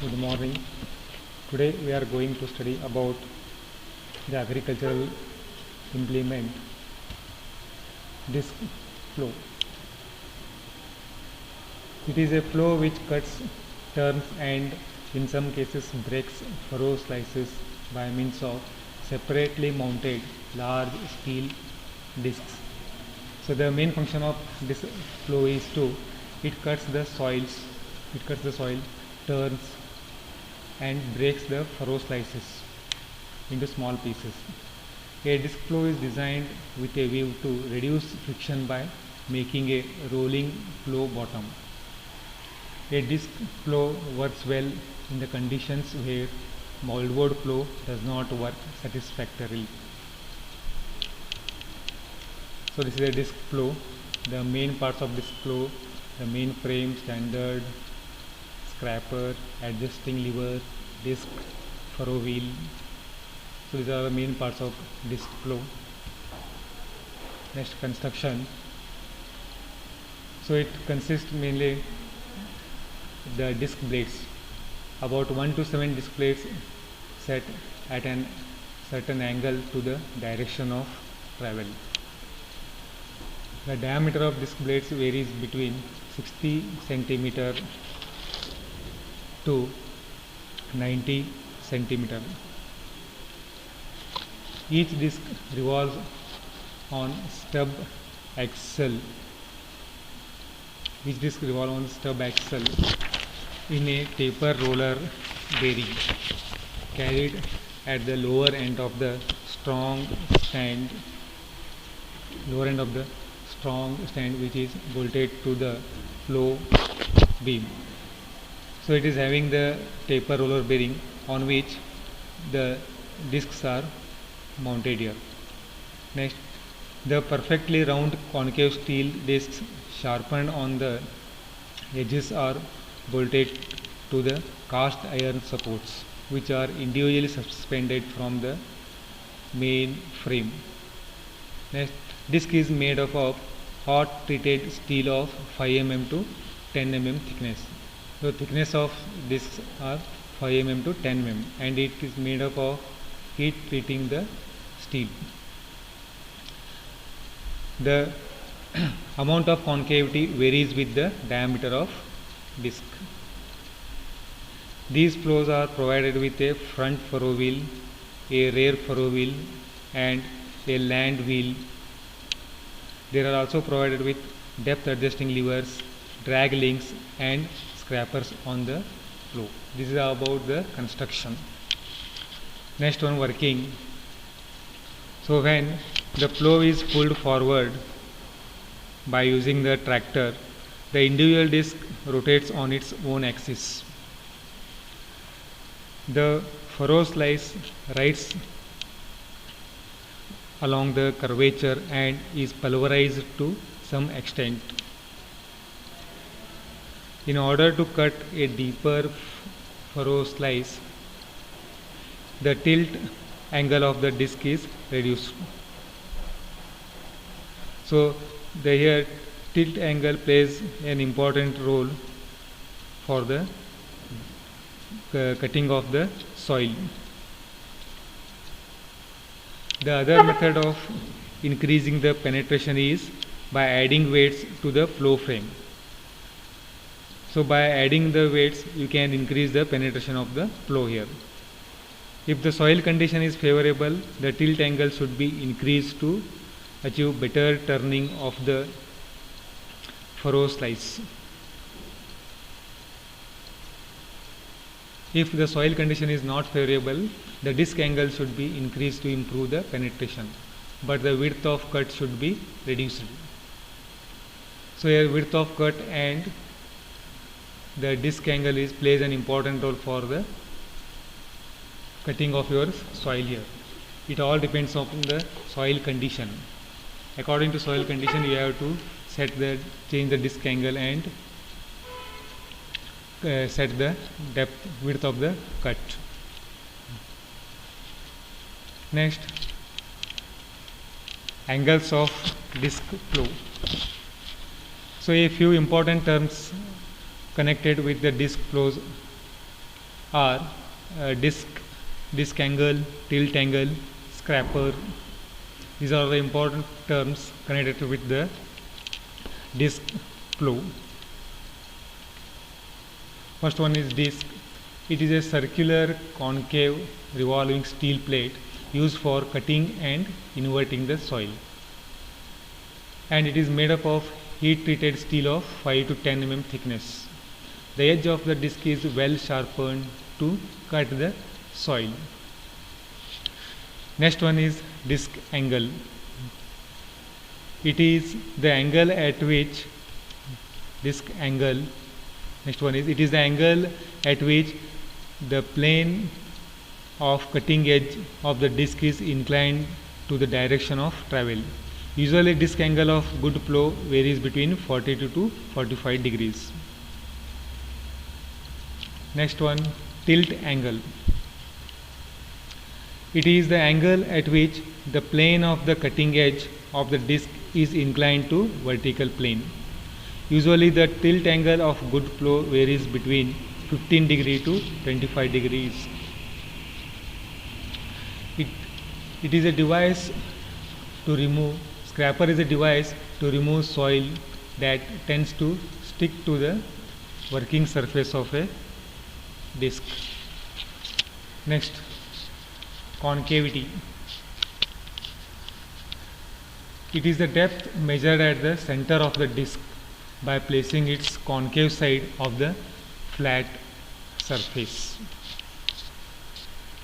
Good morning. Today we are going to study about the agricultural implement disc flow. It is a flow which cuts, turns and in some cases breaks furrow slices by means of separately mounted large steel discs. So the main function of this flow is it cuts the soil, turns and breaks the furrow slices into small pieces. A disc flow is designed with a view to reduce friction by making a rolling flow bottom. A disc flow works well in the conditions where moldboard flow does not work satisfactorily. So this is a disc flow. The main parts of disc flow: the main frame, standard, scraper, adjusting lever, disc, furrow wheel. So these are the main parts of disc flow. Next, construction. So it consists mainly the disc blades. About 1 to 7 disc blades set at a certain angle to the direction of travel. The diameter of disc blades varies between 60 centimeter to 90 centimeter. Each disc revolves on stub axle. In a taper roller bearing carried at the lower end of the strong stand which is bolted to the flow beam. So it is having the taper roller bearing on which the discs are mounted here. Next, the perfectly round concave steel discs sharpened on the edges are bolted to the cast iron supports, which are individually suspended from the main frame. Next, disc is made up of hot treated steel of 5 mm to 10 mm thickness. The thickness of discs are 5 mm to 10 mm, and it is made up of heat treating the steel. The amount of concavity varies with the diameter of disc. These flows are provided with a front furrow wheel, a rear furrow wheel and a land wheel. They are also provided with depth adjusting levers, drag links and scrapers on the flow. This is about the construction. Next one, working. So when the flow is pulled forward by using the tractor, the individual disc rotates on its own axis. The furrow slice rides along the curvature and is pulverized to some extent. In order to cut a deeper furrow slice, the tilt angle of the disc is reduced. So the tilt angle plays an important role for the cutting of the soil. The other method of increasing the penetration is by adding weights to the flow frame. So by adding the weights, you can increase the penetration of the flow here. If the soil condition is favorable, the tilt angle should be increased to achieve better turning of the furrow slice. If the soil condition is not favorable, the disc angle should be increased to improve the penetration, but the width of cut should be reduced. So here width of cut and the disc angle plays an important role for the cutting of your soil here. It all depends on the soil condition. According to soil condition, you have to change the disc angle and set the width of the cut. Next, angles of disc flow. So a few important terms connected with the disc flows are disc angle, tilt angle, scraper. These are the important terms connected with the disc flow. First one is disc. It is a circular concave revolving steel plate used for cutting and inverting the soil, and it is made up of heat treated steel of 5 to 10 mm thickness. The edge of the disc is well sharpened to cut the soil. Next one is disc angle. It is the angle at which disc angle. Next one is, it is the angle at which the plane of cutting edge of the disc is inclined to the direction of travel. Usually disc angle of good flow varies between 42 to 45 degrees. Next one, tilt angle. It is the angle at which the plane of the cutting edge of the disc is inclined to vertical plane. Usually the tilt angle of good flow varies between 15 degree to 25 degrees. It is a device to remove, scraper is a device to remove soil that tends to stick to the working surface of a disc. Next, concavity. It is the depth measured at the center of the disc by placing its concave side of the flat surface.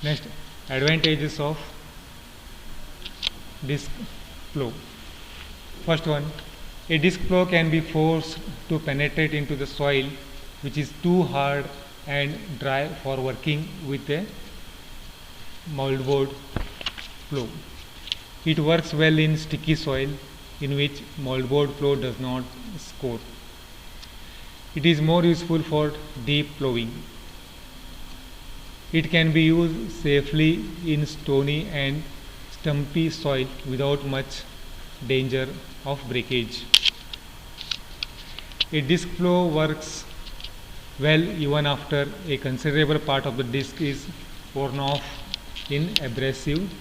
Next, advantages of disc flow. First one, a disc flow can be forced to penetrate into the soil which is too hard and dry for working with a moldboard flow. It works well in sticky soil in which moldboard flow does not score. It is more useful for deep plowing. It can be used safely in stony and stumpy soil without much danger of breakage. A disc flow works well even after a considerable part of the disc is worn off in abrasive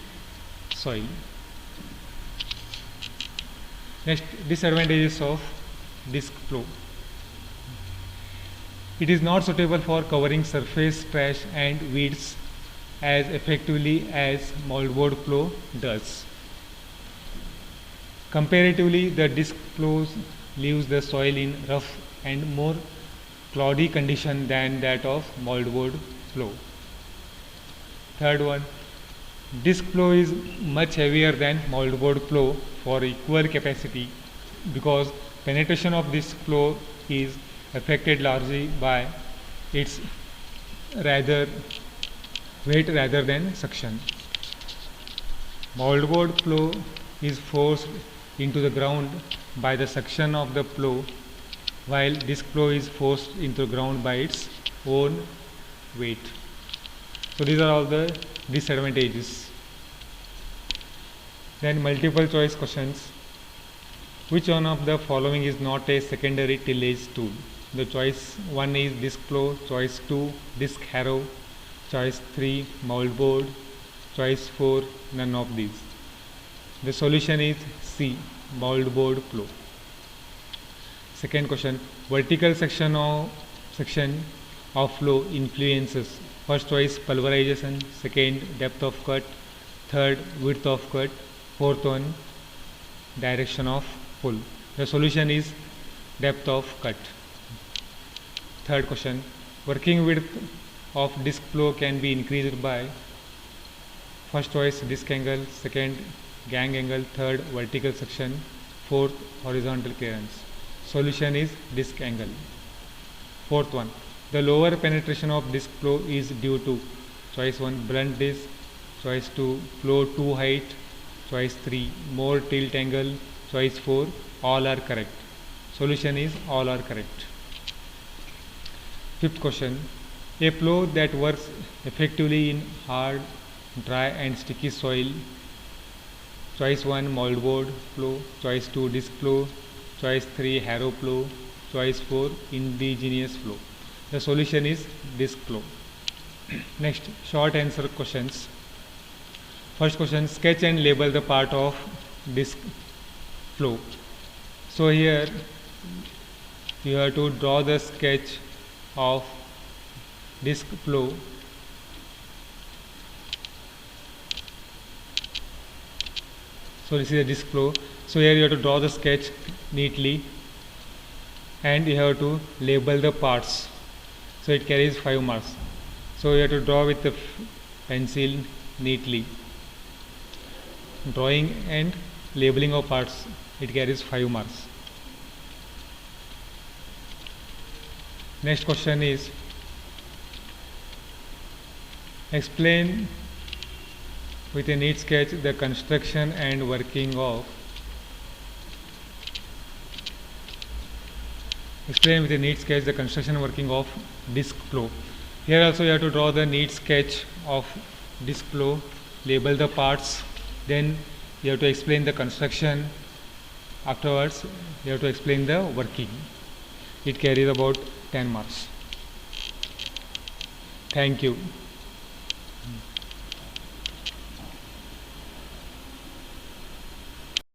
soil. Next, disadvantages of disc flow. It is not suitable for covering surface trash and weeds as effectively as moldboard flow does. Comparatively, the disc flow leaves the soil in rough and more cloudy condition than that of moldboard flow. Third one, disc flow is much heavier than moldboard flow for equal capacity because penetration of disc flow is affected largely by its weight rather than suction. Moldboard flow is forced into the ground by the suction of the plow, while disc flow is forced into the ground by its own weight. So these are all the disadvantages. Then multiple choice questions. Which one of the following is not a secondary tillage tool? The choice 1 is disc plow, choice 2 disc harrow, choice 3 moldboard, choice 4 none of these. The solution is C, moldboard plow. Second question, vertical section of flow influences. First choice pulverization, second depth of cut, third width of cut, fourth one direction of pull. The solution is depth of cut. Third question, working width of disc flow can be increased by first choice disc angle, second gang angle, third vertical section, fourth horizontal clearance. Solution is disc angle. Fourth one, the lower penetration of disc flow is due to choice 1 blunt disc, choice 2 flow too height, choice 3 more tilt angle, choice 4 all are correct. Solution is all are correct. Fifth question, a plow that works effectively in hard, dry and sticky soil. Choice 1 moldboard plow, choice 2 disc plow, choice 3 harrow plow, choice 4 indigenous plow. The solution is disc plow. Next, short answer questions. First question, sketch and label the part of disk flow. So here you have to draw the sketch of disk flow. So this is a disk flow. So here you have to draw the sketch neatly and you have to label the parts. So it carries 5 marks. So you have to draw with the pencil neatly. Drawing and labeling of parts, it carries 5 marks. Next question is, explain with a neat sketch the construction and working of disk flow. Here also you have to draw the neat sketch of disk flow, label the parts, then you have to explain the construction. Afterwards you have to explain the working. It carries about 10 marks. Thank you.